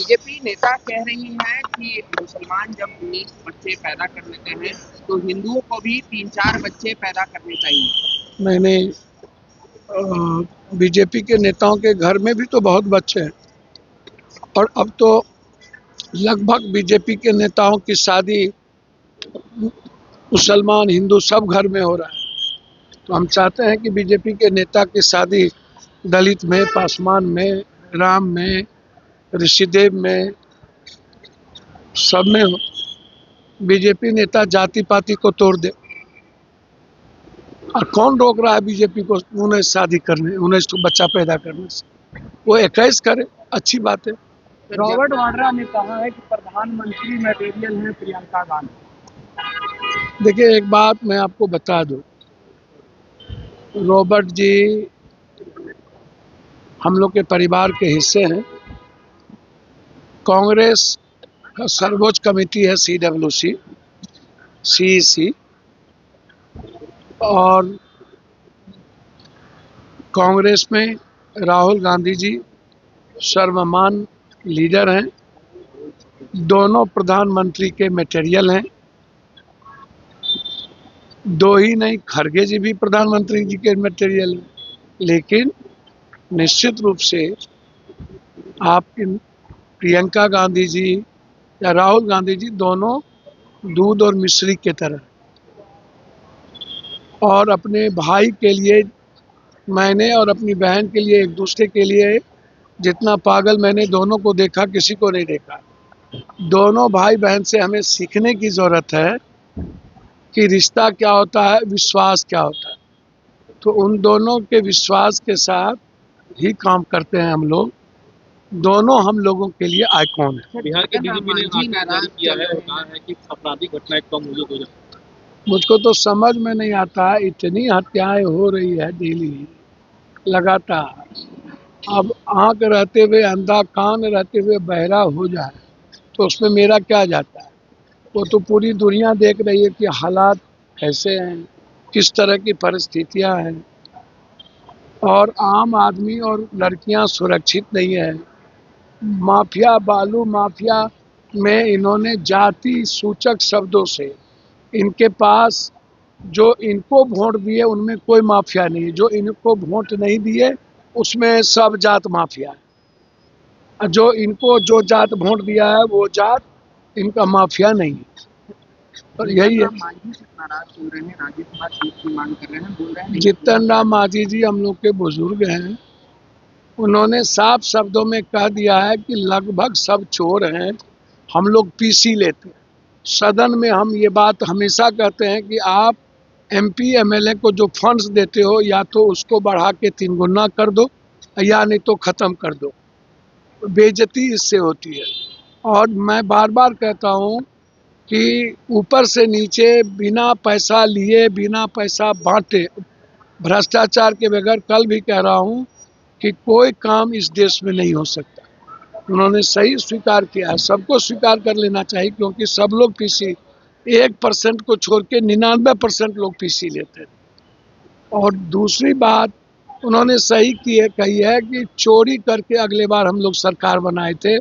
BJP नेता कह रही हैं कि मुसलमान जब 19 बच्चे पैदा कर लेते हैं तो हिंदुओं को भी 3-4 बच्चे पैदा करने चाहिए। नहीं नहीं, बीजेपी के नेताओं के घर में भी तो बहुत बच्चे हैं और अब तो लगभग बीजेपी के नेताओं की शादी मुसलमान हिंदू सब घर में हो रहा है। तो हम चाहते हैं कि बीजेपी के नेता की शादी दलित में, पासवान में, राम में, ऋषिदेव में, सब में हो। बीजेपी नेता जाति पाति को तोड़ दे। और कौन रोक रहा है बीजेपी को उन्हें शादी करने, उन्हें बच्चा पैदा करने से? वो 21 करे, अच्छी बात है। रॉबर्ट वाड्रा ने कहा है कि प्रधानमंत्री मटेरियल है प्रियंका गांधी। देखिए, एक बात मैं आपको बता दूं, रॉबर्ट जी हम लोग के परिवार के हिस्से हैं। कांग्रेस का सर्वोच्च कमेटी है CWC, CEC, और कांग्रेस में राहुल गांधी जी सर्वमान्य लीडर हैं। दोनों प्रधानमंत्री के मटेरियल हैं। दो ही नहीं, खड़गे जी भी प्रधानमंत्री जी के मटेरियल हैं। लेकिन निश्चित रूप से आप प्रियंका गांधी जी या राहुल गांधी जी दोनों दूध और मिश्री के तरह, और अपने भाई के लिए मैंने और अपनी बहन के लिए, एक दूसरे के लिए जितना पागल मैंने दोनों को देखा, किसी को नहीं देखा। दोनों भाई बहन से हमें सीखने की जरूरत है कि रिश्ता क्या होता है, विश्वास क्या होता है। तो उन दोनों के विश्वास के साथ ही काम करते हैं हम लोग। दोनों हम लोगों के लिए आइकॉन है। बिहार के डीजीपी ने आदेश जारी किया है और कहा है कि आपराधिक घटनाएं कम हो जाए। मुझको तो समझ में नहीं आता, इतनी हत्याएं हो रही है डेली लगातार। अब आंख रहते हुए अंधा, कान रहते हुए बहरा हो जाए तो उसमें मेरा क्या जाता है? वो तो पूरी दुनिया देख रही है कि हालात कैसे हैं, किस तरह की परिस्थितियां हैं, और आम आदमी और लड़कियां सुरक्षित नहीं है। माफिया, बालू माफिया में इन्होंने जाति सूचक शब्दों से, इनके पास जो इनको वोट दिए उनमें कोई माफिया नहीं है, जो इनको वोट नहीं दिए उसमें सब जात माफिया है। जो इनको जो जात वोट दिया है वो जात इनका माफिया नहीं है। और यही है। जीतन राम मांझी जी हम लोग के बुजुर्ग हैं। उन्होंने साफ शब्दों में कह दिया है कि लगभग सब चोर हैं, हम लोग पीसी लेते हैं। सदन में हम ये बात हमेशा कहते हैं कि आप MP MLA को जो फंड्स देते हो, या तो उसको बढ़ा के 3 गुना कर दो या नहीं तो ख़त्म कर दो। बेइज्जती इससे होती है। और मैं बार बार कहता हूँ कि ऊपर से नीचे बिना पैसा लिए, बिना पैसा बांटे, भ्रष्टाचार के बगैर, कल भी कह रहा हूँ कि कोई काम इस देश में नहीं हो सकता। उन्होंने सही स्वीकार किया है, सबको स्वीकार कर लेना चाहिए, क्योंकि सब लोग पीसी, 1% को छोड़ के 99% लोग पीसी लेते हैं। और दूसरी बात उन्होंने सही कही है कि चोरी करके अगले बार हम लोग सरकार बनाए थे